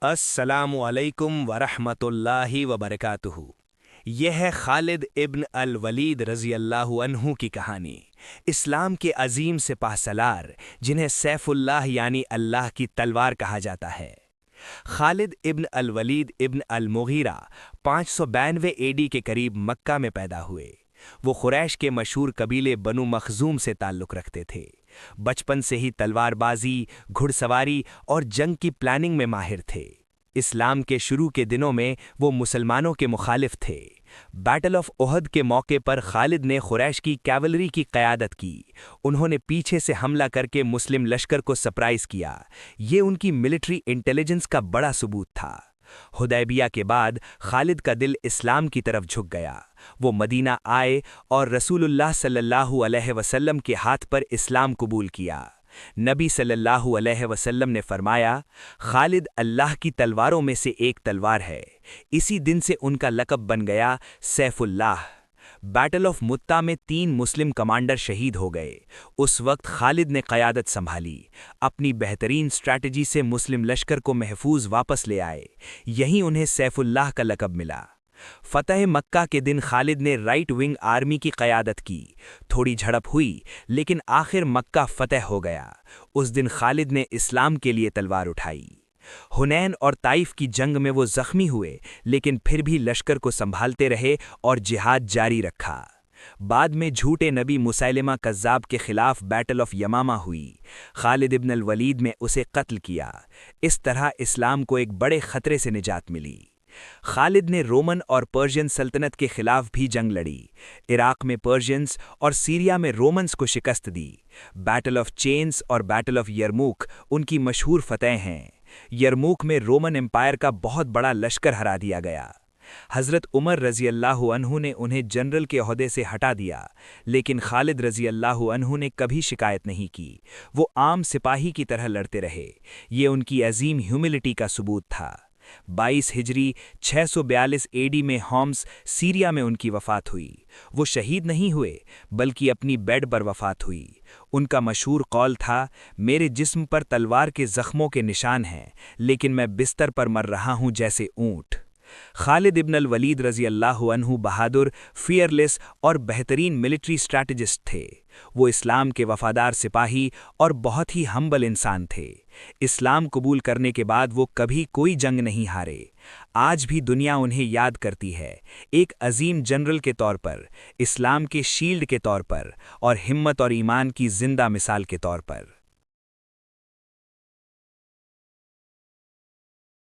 अस्सलामु अलैकुम वरहमतुल्लाहि वबरकातुहू। यह है खालिद इब्न अल वलीद रज़ी अल्लाहु अन्हु की कहानी। इस्लाम के अजीम सिपाह सलार जिन्हें सैफुल्लाह यानी अल्लाह की तलवार कहा जाता है। खालिद इब्न अल वलीद इब्न अल मुगीरा 592 एडी के करीब मक्का में पैदा हुए। वो कुरैश के मशहूर कबीले बनु मखजूम से ताल्लुक़ रखते थे। बचपन से ही तलवारबाजी, घुड़सवारी और जंग की प्लानिंग में माहिर थे। इस्लाम के शुरू के दिनों में वो मुसलमानों के मुखालिफ थे। बैटल ऑफ ओहद के मौके पर खालिद ने कुरैश की कैवलरी की क़यादत की। उन्होंने पीछे से हमला करके मुस्लिम लश्कर को सरप्राइज़ किया। ये उनकी मिलिट्री इंटेलिजेंस का बड़ा सबूत था। हुदैबिया के बाद खालिद का दिल इस्लाम की तरफ झुक गया। वो मदीना आए और रसूलुल्लाह सल्लल्लाहु अलैहि वसल्लम के हाथ पर इस्लाम कबूल किया। नबी सल्लल्लाहु अलैहि वसल्लम ने फरमाया, खालिद अल्लाह की तलवारों में से एक तलवार है। इसी दिन से उनका लक़ब बन गया सैफुल्लाह। बैटल ऑफ मुत्ता में 3 मुस्लिम कमांडर शहीद हो गए। उस वक्त खालिद ने क़यादत संभाली। अपनी बेहतरीन स्ट्रैटेजी से मुस्लिम लश्कर को महफूज वापस ले आए। यहीं उन्हें सैफुल्लाह का लक़ब मिला। फ़तह मक्का के दिन खालिद ने राइट विंग आर्मी की क़यादत की। थोड़ी झड़प हुई, लेकिन आखिर मक्का फ़तह हो गया। उस दिन खालिद ने इस्लाम के लिए तलवार उठाई। हुनैन और ताइफ की जंग में वो ज़ख्मी हुए, लेकिन फिर भी लश्कर को संभालते रहे और जिहाद जारी रखा। बाद में झूठे नबी मुसैलिमा कज़्ज़ाब के खिलाफ बैटल ऑफ यमामा हुई। खालिद इब्न अल वलीद ने उसे कत्ल किया। इस तरह इस्लाम को एक बड़े ख़तरे से निजात मिली। खालिद ने रोमन और पर्शियन सल्तनत के खिलाफ भी जंग लड़ी। इराक में पर्शियंस और सीरिया में रोमन्स को शिकस्त दी। बैटल ऑफ चेन्स और बैटल ऑफ यरमूक उनकी मशहूर फतेह हैं। यरमूक में रोमन एम्पायर का बहुत बड़ा लश्कर हरा दिया गया। हज़रत उमर रज़ी अल्लाहु अन्हु ने उन्हें जनरल के ओहदे से हटा दिया, लेकिन खालिद रज़ी अल्लाहु अन्हु ने कभी शिकायत नहीं की। वो आम सिपाही की तरह लड़ते रहे। ये उनकी अजीम ह्यूमिलिटी का सबूत था। 22 हिजरी 642 एडी में होम्स सीरिया में उनकी वफ़ात हुई। वो शहीद नहीं हुए, बल्कि अपनी बेड पर वफ़ात हुई। उनका मशहूर कौल था, मेरे जिस्म पर तलवार के ज़ख्मों के निशान हैं, लेकिन मैं बिस्तर पर मर रहा हूँ जैसे ऊँट। खालिद इब्न अल वलीद रज़ी अल्लाहु अन्हु बहादुर, फियरलेस और बेहतरीन मिलिट्री स्ट्रैटेजिस्ट थे। वो इस्लाम के वफ़ादार सिपाही और बहुत ही हम्बल इंसान थे। इस्लाम कबूल करने के बाद वो कभी कोई जंग नहीं हारे। आज भी दुनिया उन्हें याद करती है, एक अजीम जनरल के तौर पर, इस्लाम के शील्ड के तौर पर और हिम्मत और ईमान की जिंदा मिसाल के तौर पर।